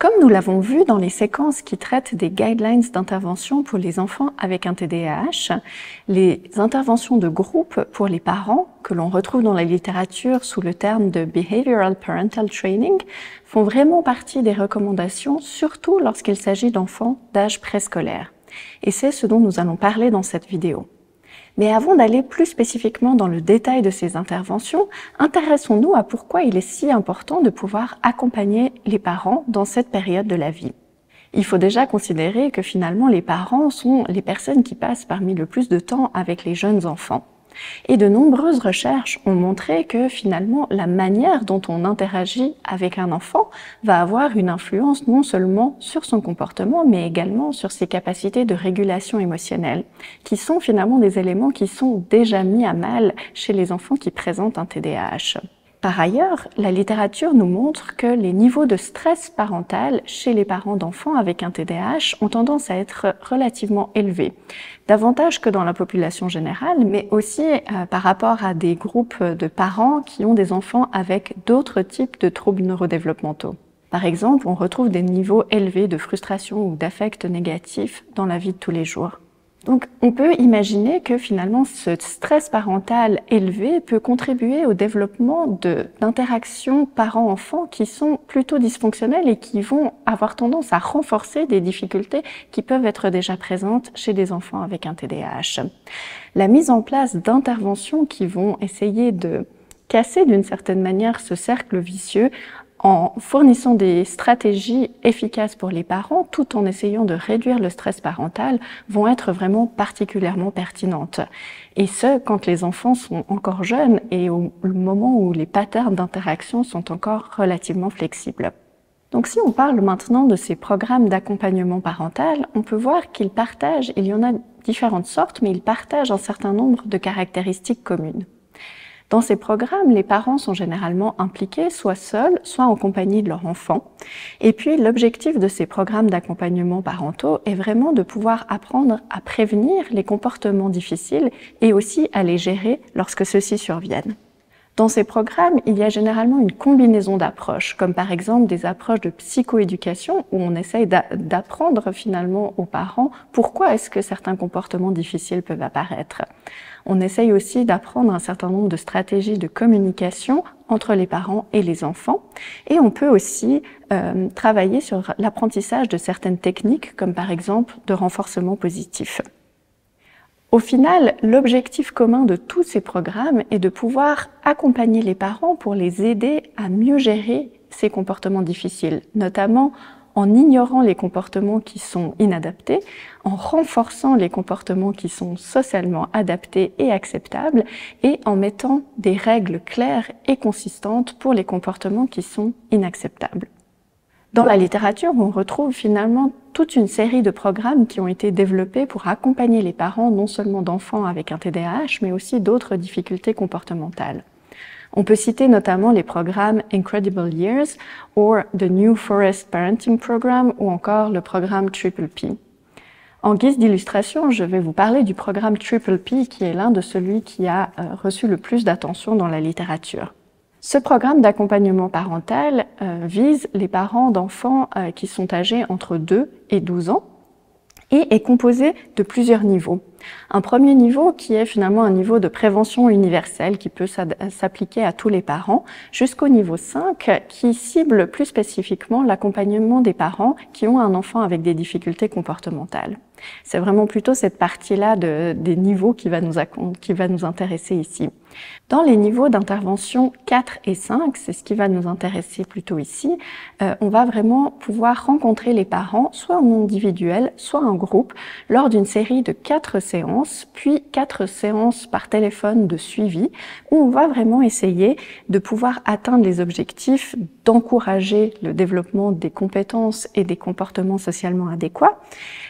Comme nous l'avons vu dans les séquences qui traitent des guidelines d'intervention pour les enfants avec un TDAH, les interventions de groupe pour les parents, que l'on retrouve dans la littérature sous le terme de Behavioral Parental Training, font vraiment partie des recommandations, surtout lorsqu'il s'agit d'enfants d'âge préscolaire. Et c'est ce dont nous allons parler dans cette vidéo. Mais avant d'aller plus spécifiquement dans le détail de ces interventions, intéressons-nous à pourquoi il est si important de pouvoir accompagner les parents dans cette période de la vie. Il faut déjà considérer que finalement les parents sont les personnes qui passent parmi le plus de temps avec les jeunes enfants. Et de nombreuses recherches ont montré que finalement la manière dont on interagit avec un enfant va avoir une influence non seulement sur son comportement, mais également sur ses capacités de régulation émotionnelle, qui sont finalement des éléments qui sont déjà mis à mal chez les enfants qui présentent un TDAH. Par ailleurs, la littérature nous montre que les niveaux de stress parental chez les parents d'enfants avec un TDAH ont tendance à être relativement élevés, davantage que dans la population générale, mais aussi par rapport à des groupes de parents qui ont des enfants avec d'autres types de troubles neurodéveloppementaux. Par exemple, on retrouve des niveaux élevés de frustration ou d'affects négatifs dans la vie de tous les jours. Donc, on peut imaginer que finalement, ce stress parental élevé peut contribuer au développement d'interactions parents-enfants qui sont plutôt dysfonctionnelles et qui vont avoir tendance à renforcer des difficultés qui peuvent être déjà présentes chez des enfants avec un TDAH. La mise en place d'interventions qui vont essayer de casser d'une certaine manière ce cercle vicieux en fournissant des stratégies efficaces pour les parents, tout en essayant de réduire le stress parental, vont être vraiment particulièrement pertinentes. Et ce, quand les enfants sont encore jeunes et au moment où les patterns d'interaction sont encore relativement flexibles. Donc si on parle maintenant de ces programmes d'accompagnement parental, on peut voir qu'ils partagent, il y en a différentes sortes, mais ils partagent un certain nombre de caractéristiques communes. Dans ces programmes, les parents sont généralement impliqués, soit seuls, soit en compagnie de leur enfant. Et puis, l'objectif de ces programmes d'accompagnement parentaux est vraiment de pouvoir apprendre à prévenir les comportements difficiles et aussi à les gérer lorsque ceux-ci surviennent. Dans ces programmes, il y a généralement une combinaison d'approches, comme par exemple des approches de psychoéducation où on essaye d'apprendre finalement aux parents pourquoi est-ce que certains comportements difficiles peuvent apparaître. On essaye aussi d'apprendre un certain nombre de stratégies de communication entre les parents et les enfants. Et on peut aussi travailler sur l'apprentissage de certaines techniques, comme par exemple de renforcement positif. Au final, l'objectif commun de tous ces programmes est de pouvoir accompagner les parents pour les aider à mieux gérer ces comportements difficiles, notamment en ignorant les comportements qui sont inadaptés, en renforçant les comportements qui sont socialement adaptés et acceptables, et en mettant des règles claires et consistantes pour les comportements qui sont inacceptables. Dans la littérature, on retrouve finalement toute une série de programmes qui ont été développés pour accompagner les parents non seulement d'enfants avec un TDAH, mais aussi d'autres difficultés comportementales. On peut citer notamment les programmes Incredible Years ou The New Forest Parenting Program ou encore le programme Triple P. En guise d'illustration, je vais vous parler du programme Triple P qui est l'un de celui qui a reçu le plus d'attention dans la littérature. Ce programme d'accompagnement parental vise les parents d'enfants qui sont âgés entre 2 et 12 ans et est composé de plusieurs niveaux. Un premier niveau qui est finalement un niveau de prévention universelle qui peut s'appliquer à tous les parents, jusqu'au niveau 5 qui cible plus spécifiquement l'accompagnement des parents qui ont un enfant avec des difficultés comportementales. C'est vraiment plutôt cette partie-là des niveaux qui va nous intéresser ici. Dans les niveaux d'intervention 4 et 5, c'est ce qui va nous intéresser plutôt ici, on va vraiment pouvoir rencontrer les parents soit en individuel, soit en groupe, lors d'une série de 4 séances, puis 4 séances par téléphone de suivi, où on va vraiment essayer de pouvoir atteindre les objectifs d'encourager le développement des compétences et des comportements socialement adéquats,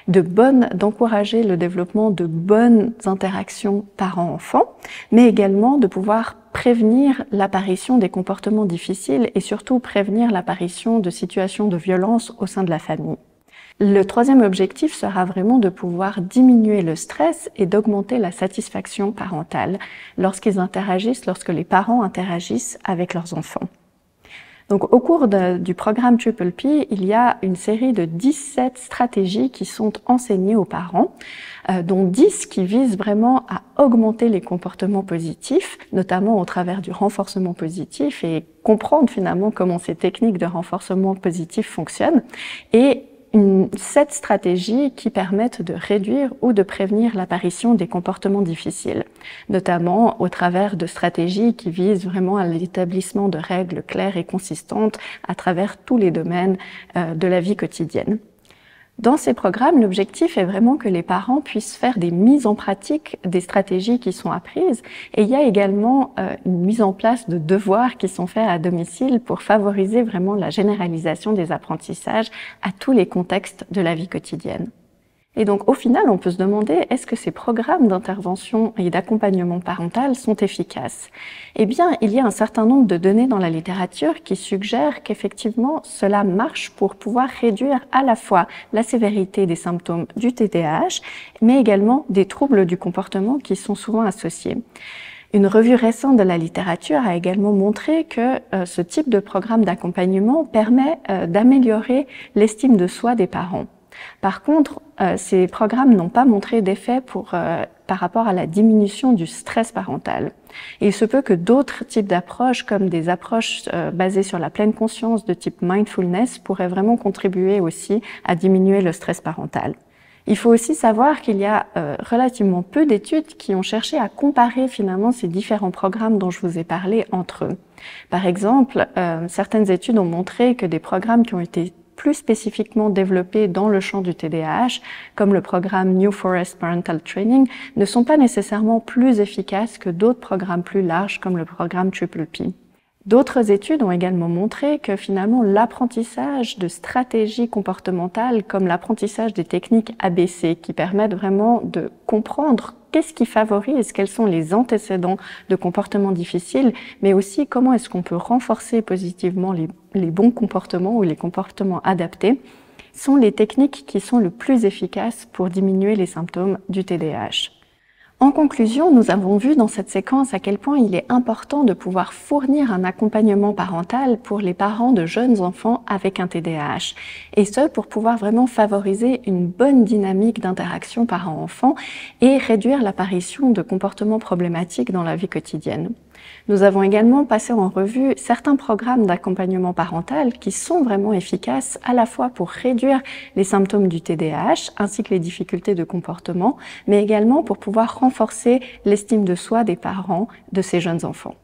d'encourager le développement de bonnes interactions parents-enfants, mais également de pouvoir prévenir l'apparition des comportements difficiles et surtout prévenir l'apparition de situations de violence au sein de la famille. Le troisième objectif sera vraiment de pouvoir diminuer le stress et d'augmenter la satisfaction parentale lorsque les parents interagissent avec leurs enfants. Donc, au cours du programme Triple P, il y a une série de 17 stratégies qui sont enseignées aux parents, dont 10 qui visent vraiment à augmenter les comportements positifs, notamment au travers du renforcement positif et comprendre finalement comment ces techniques de renforcement positif fonctionnent, et 7 stratégies qui permettent de réduire ou de prévenir l'apparition des comportements difficiles, notamment au travers de stratégies qui visent vraiment à l'établissement de règles claires et consistantes à travers tous les domaines de la vie quotidienne. Dans ces programmes, l'objectif est vraiment que les parents puissent faire des mises en pratique des stratégies qui sont apprises, et il y a également une mise en place de devoirs qui sont faits à domicile pour favoriser vraiment la généralisation des apprentissages à tous les contextes de la vie quotidienne. Et donc, au final, on peut se demander, est-ce que ces programmes d'intervention et d'accompagnement parental sont efficaces? Eh bien, il y a un certain nombre de données dans la littérature qui suggèrent qu'effectivement, cela marche pour pouvoir réduire à la fois la sévérité des symptômes du TDAH, mais également des troubles du comportement qui sont souvent associés. Une revue récente de la littérature a également montré que ce type de programme d'accompagnement permet d'améliorer l'estime de soi des parents. Par contre, ces programmes n'ont pas montré d'effet par rapport à la diminution du stress parental. Et il se peut que d'autres types d'approches, comme des approches basées sur la pleine conscience de type mindfulness, pourraient vraiment contribuer aussi à diminuer le stress parental. Il faut aussi savoir qu'il y a relativement peu d'études qui ont cherché à comparer finalement ces différents programmes dont je vous ai parlé entre eux. Par exemple, certaines études ont montré que des programmes qui ont été plus spécifiquement développés dans le champ du TDAH, comme le programme New Forest Parental Training, ne sont pas nécessairement plus efficaces que d'autres programmes plus larges comme le programme Triple P. D'autres études ont également montré que finalement l'apprentissage de stratégies comportementales comme l'apprentissage des techniques ABC qui permettent vraiment de comprendre qu'est-ce qui favorise, quels sont les antécédents de comportements difficiles, mais aussi comment est-ce qu'on peut renforcer positivement les bons comportements ou les comportements adaptés, sont les techniques qui sont le plus efficaces pour diminuer les symptômes du TDAH. En conclusion, nous avons vu dans cette séquence à quel point il est important de pouvoir fournir un accompagnement parental pour les parents de jeunes enfants avec un TDAH, et ce pour pouvoir vraiment favoriser une bonne dynamique d'interaction parent-enfant et réduire l'apparition de comportements problématiques dans la vie quotidienne. Nous avons également passé en revue certains programmes d'accompagnement parental qui sont vraiment efficaces à la fois pour réduire les symptômes du TDAH ainsi que les difficultés de comportement, mais également pour pouvoir renforcer l'estime de soi des parents de ces jeunes enfants.